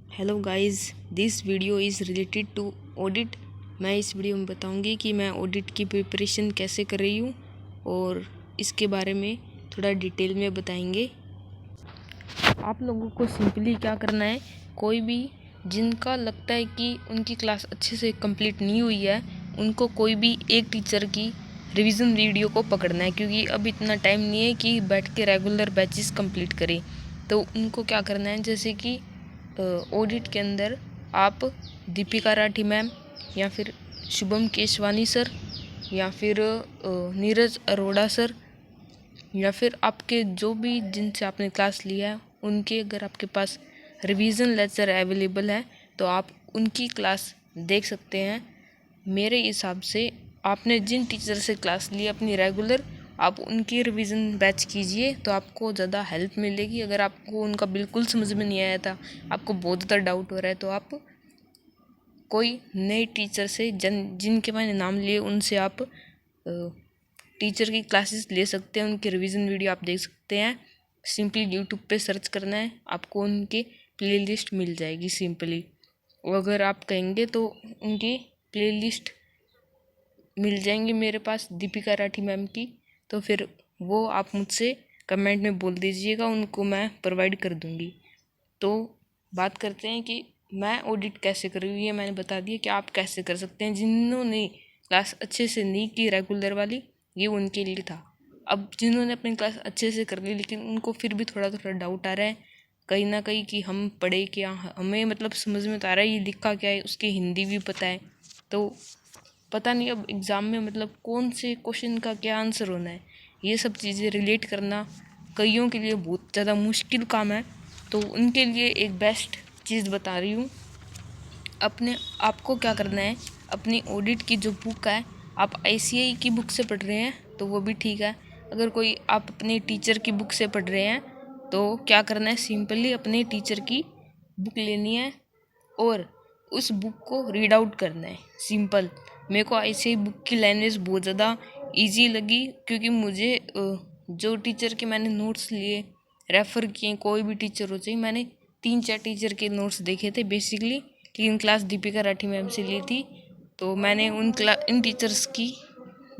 Hello guys, this video is related to audit. मैं इस video में बताऊंगी कि मैं ऑडिट की प्रिपरेशन कैसे कर रही हूँ और इसके बारे में थोड़ा डिटेल में बताएंगे। आप लोगों को सिंपली क्या करना है, कोई भी जिनका लगता है कि उनकी क्लास अच्छे से कंप्लीट नहीं हुई है, उनको कोई भी एक टीचर की रिवीजन वीडियो को पकड़ना है, क्योंकि अब इतना टाइम नहीं है कि बैठ के रेगुलर बैचेस कंप्लीट करें। तो उनको क्या करना है, जैसे कि ऑडिट के अंदर आप दीपिका राठी मैम या फिर शुभम केशवानी सर या फिर नीरज अरोड़ा सर या फिर आपके जो भी जिनसे आपने क्लास लिया है उनके अगर आपके पास रिवीजन लेक्चर अवेलेबल है तो आप उनकी क्लास देख सकते हैं। मेरे हिसाब से आपने जिन टीचर से क्लास ली अपनी रेगुलर, आप उनकी रिवीजन बैच कीजिए तो आपको ज़्यादा हेल्प मिलेगी। अगर आपको उनका बिल्कुल समझ में नहीं आया था, आपको बहुत ज़्यादा डाउट हो रहा है, तो आप कोई नए टीचर से जिनके मैंने नाम लिए उनसे आप टीचर की क्लासेस ले सकते हैं। उनकी रिवीजन वीडियो आप देख सकते हैं। सिंपली यूट्यूब पे सर्च करना है, आपको उनकी प्लेलिस्ट मिल जाएगी सिंपली। अगर आप कहेंगे तो उनकी प्लेलिस्ट मिल जाएंगी मेरे पास दीपिका राठी मैम की, तो फिर वो आप मुझसे कमेंट में बोल दीजिएगा, उनको मैं प्रोवाइड कर दूंगी। तो बात करते हैं कि मैं ऑडिट कैसे कर रही हूँ। ये मैंने बता दिया कि आप कैसे कर सकते हैं। जिन्होंने क्लास अच्छे से नहीं की रेगुलर वाली, ये उनके लिए था। अब जिन्होंने अपनी क्लास अच्छे से कर ली लेकिन उनको फिर भी थोड़ा थोड़ा डाउट आ रहा है कहीं ना कहीं कि हम पढ़े क्या, हमें मतलब समझ में तो आ रहा है ये लिखा क्या है, उसकी हिंदी भी पता है, तो पता नहीं अब एग्ज़ाम में मतलब कौन से क्वेश्चन का क्या आंसर होना है, ये सब चीज़ें रिलेट करना कईयों के लिए बहुत ज़्यादा मुश्किल काम है। तो उनके लिए एक बेस्ट चीज़ बता रही हूँ। अपने आपको क्या करना है, अपनी ऑडिट की जो बुक है, आप आईसीएआई की बुक से पढ़ रहे हैं तो वो भी ठीक है। अगर कोई आप अपने टीचर की बुक से पढ़ रहे हैं तो क्या करना है, सिंपली अपने टीचर की बुक लेनी है और उस बुक को रीड आउट करना है। सिंपल। मेरे को ऐसे ही बुक की लैंग्वेज बहुत ज़्यादा इजी लगी, क्योंकि मुझे जो टीचर के मैंने नोट्स लिए रेफ़र किए, कोई भी टीचर हो चाहिए, मैंने 3-4 टीचर के नोट्स देखे थे बेसिकली, लेकिन क्लास दीपिका राठी मैम से ली थी। तो मैंने इन टीचर्स की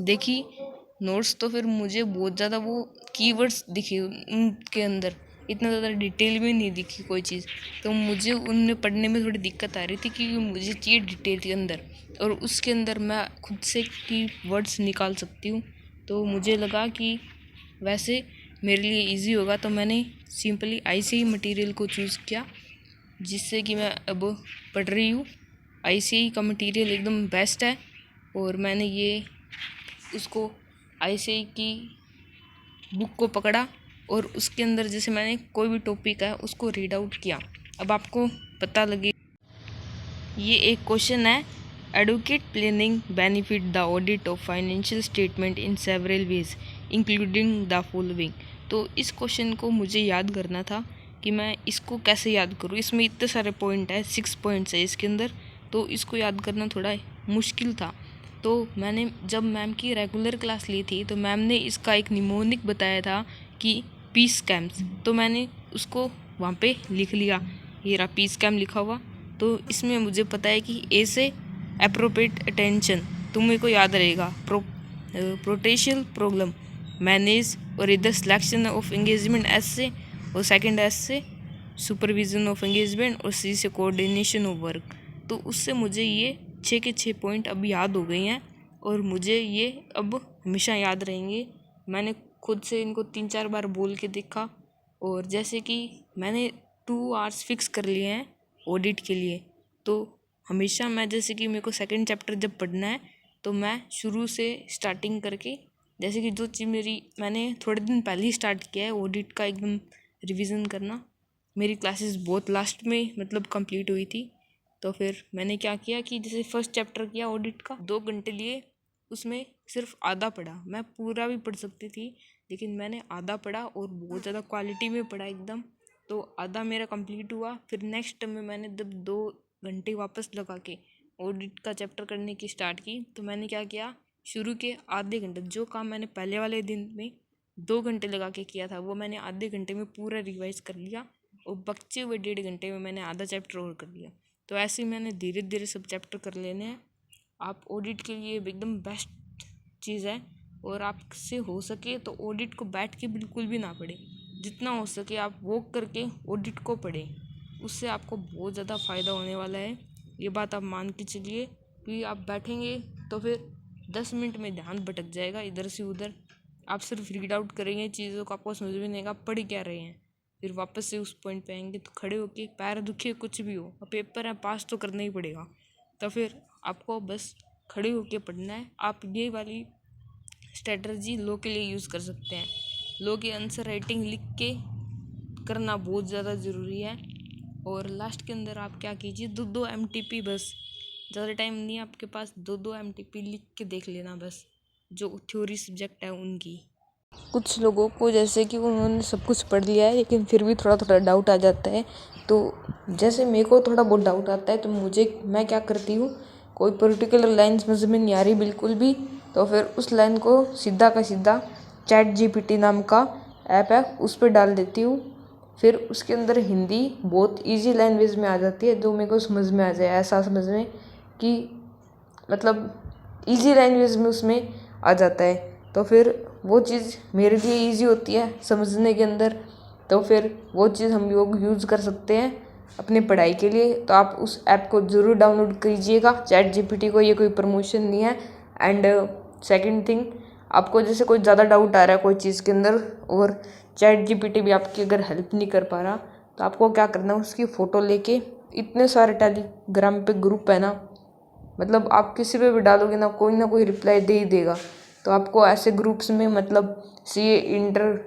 देखी नोट्स, तो फिर मुझे बहुत ज़्यादा वो कीवर्ड्स दिखे उनके अंदर, इतना ज़्यादा डिटेल में नहीं दिखी कोई चीज़। तो मुझे उनमें पढ़ने में थोड़ी दिक्कत आ रही थी, क्योंकि मुझे चाहिए डिटेल के अंदर और उसके अंदर मैं खुद से की वर्ड्स निकाल सकती हूँ। तो मुझे लगा कि वैसे मेरे लिए इजी होगा, तो मैंने सिंपली आईसीआई मटेरियल को चूज़ किया, जिससे कि मैं अब पढ़ रही हूँ। आईसीआई का मटेरियल एकदम बेस्ट है और मैंने ये उसको आईसीआई की बुक को पकड़ा और उसके अंदर जैसे मैंने कोई भी टॉपिक है उसको रीड आउट किया। अब आपको पता लगे, ये एक क्वेश्चन है, adequate planning benefit the audit of financial statement in several ways including the following. तो इस क्वेश्चन को मुझे याद करना था कि मैं इसको कैसे याद करूँ। इसमें इतने सारे पॉइंट है, 6 पॉइंट्स है इसके अंदर, तो इसको याद करना थोड़ा मुश्किल था। तो मैंने जब मैम की रेगुलर क्लास ली थी तो मैम ने इसका एक निमोनिक बताया था कि पीस कैम्प्स, तो मैंने उसको वहाँ पे लिख लिया, ये रहा पीस कैम्प लिखा हुआ। तो इसमें मुझे पता है कि ए से अप्रोप्रिएट अटेंशन, तो मेरे को याद रहेगा। प्रोटेशियल प्रॉब्लम मैनेज, और इधर सिलेक्शन ऑफ एंगेजमेंट एस से, और सेकंड एस से सुपरविजन ऑफ एंगेजमेंट, और सी से कोऑर्डिनेशन ऑफ वर्क। तो उससे मुझे ये 6 के 6 पॉइंट अब याद हो गई हैं और मुझे ये अब हमेशा याद रहेंगे। मैंने खुद से इनको 3-4 बार बोल के देखा, और जैसे कि मैंने 2 आवर्स फिक्स कर लिए हैं ऑडिट के लिए। तो हमेशा मैं, जैसे कि मेरे को सेकंड चैप्टर जब पढ़ना है तो मैं शुरू से स्टार्टिंग करके, जैसे कि जो चीज़ मेरी मैंने थोड़े दिन पहले ही स्टार्ट किया है ऑडिट का एकदम रिवीजन करना, मेरी क्लासेस बहुत लास्ट में मतलब कंप्लीट हुई थी। तो फिर मैंने क्या किया कि जैसे फर्स्ट चैप्टर किया ऑडिट का, 2 घंटे लिए, उसमें सिर्फ आधा पढ़ा। मैं पूरा भी पढ़ सकती थी लेकिन मैंने आधा पढ़ा और बहुत ज़्यादा क्वालिटी में पढ़ा एकदम। तो आधा मेरा कंप्लीट हुआ। फिर नेक्स्ट में मैंने जब 2 घंटे वापस लगा के ऑडिट का चैप्टर करने की स्टार्ट की, तो मैंने क्या किया, शुरू के आधे घंटे जो काम मैंने पहले वाले दिन में 2 घंटे लगा के किया था वो मैंने आधे घंटे में पूरा रिवाइज कर लिया और बचे हुए 1.5 घंटे में मैंने आधा चैप्टर और कर लिया। तो ऐसे ही मैंने धीरे धीरे सब चैप्टर कर लेने हैं। आप ऑडिट के लिए एकदम बेस्ट चीज़ है। और आपसे हो सके तो ऑडिट को बैठ के बिल्कुल भी ना पढ़ें, जितना हो सके आप वॉक करके ऑडिट को पढ़ें। उससे आपको बहुत ज़्यादा फ़ायदा होने वाला है, ये बात आप मान के चलिए। कि आप बैठेंगे तो फिर 10 मिनट में ध्यान भटक जाएगा इधर से उधर। आप सिर्फ रीड आउट करेंगे चीज़ों को, आपको समझ में नहीं आएगा पढ़ क्या रहे हैं। फिर वापस से उस पॉइंट पे आएंगे तो खड़े होके पैर दुखे कुछ भी हो, पेपर है, पास तो करना ही पड़ेगा। तो फिर आपको बस खड़े होके पढ़ना है। आप ये वाली स्ट्रेटजी लो के लिए यूज़ कर सकते हैं। लो की आंसर राइटिंग लिख के करना बहुत ज़्यादा ज़रूरी है। और लास्ट के अंदर आप क्या कीजिए, 2 MTP, बस ज़्यादा टाइम नहीं है आपके पास, 2 MTP लिख के देख लेना बस, जो थ्योरी सब्जेक्ट है उनकी। कुछ लोगों को जैसे कि उन्होंने सब कुछ पढ़ लिया है लेकिन फिर भी थोड़ा थोड़ा डाउट आ जाता है। तो जैसे मेरे को थोड़ा बहुत डाउट आता है तो मैं क्या करती हूँ, कोई पर्टिकुलर लाइन समझ में नहीं आ रही बिल्कुल भी, तो फिर उस लाइन को सीधा का सीधा ChatGPT नाम का ऐप है उस पर डाल देती हूँ। फिर उसके अंदर हिंदी बहुत इजी लैंग्वेज में आ जाती है, जो मेरे को समझ में आ जाए, ऐसा समझ में कि मतलब इजी लैंग्वेज में उसमें आ जाता है। तो फिर वो चीज़ मेरे लिए इजी होती है समझने के अंदर। तो फिर वो चीज़ हम लोग यूज़ कर सकते हैं अपनी पढ़ाई के लिए। तो आप उस ऐप को ज़रूर डाउनलोड कीजिएगा, ChatGPT को, ये कोई प्रमोशन नहीं है। एंड सेकंड थिंग, आपको जैसे कोई ज़्यादा डाउट आ रहा है कोई चीज़ के अंदर और ChatGPT भी आपकी अगर हेल्प नहीं कर पा रहा, तो आपको क्या करना है, उसकी फ़ोटो लेके, इतने सारे टेलीग्राम पे ग्रुप है ना, मतलब आप किसी पे भी डालोगे ना कोई रिप्लाई दे ही देगा। तो आपको ऐसे ग्रुप्स में, मतलब CA inter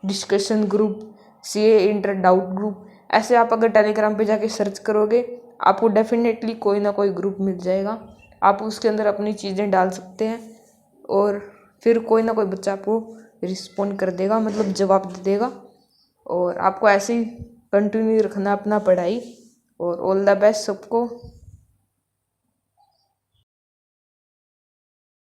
discussion group, CA inter doubt group, ऐसे आप अगर टेलीग्राम पे जाके सर्च करोगे आपको डेफिनेटली कोई ना कोई ग्रुप मिल जाएगा। आप उसके अंदर अपनी चीज़ें डाल सकते हैं और फिर कोई ना कोई बच्चा आपको रिस्पॉन्ड कर देगा, मतलब जवाब दे देगा। और आपको ऐसे ही कंटिन्यू रखना अपना पढ़ाई। और ऑल द बेस्ट सबको।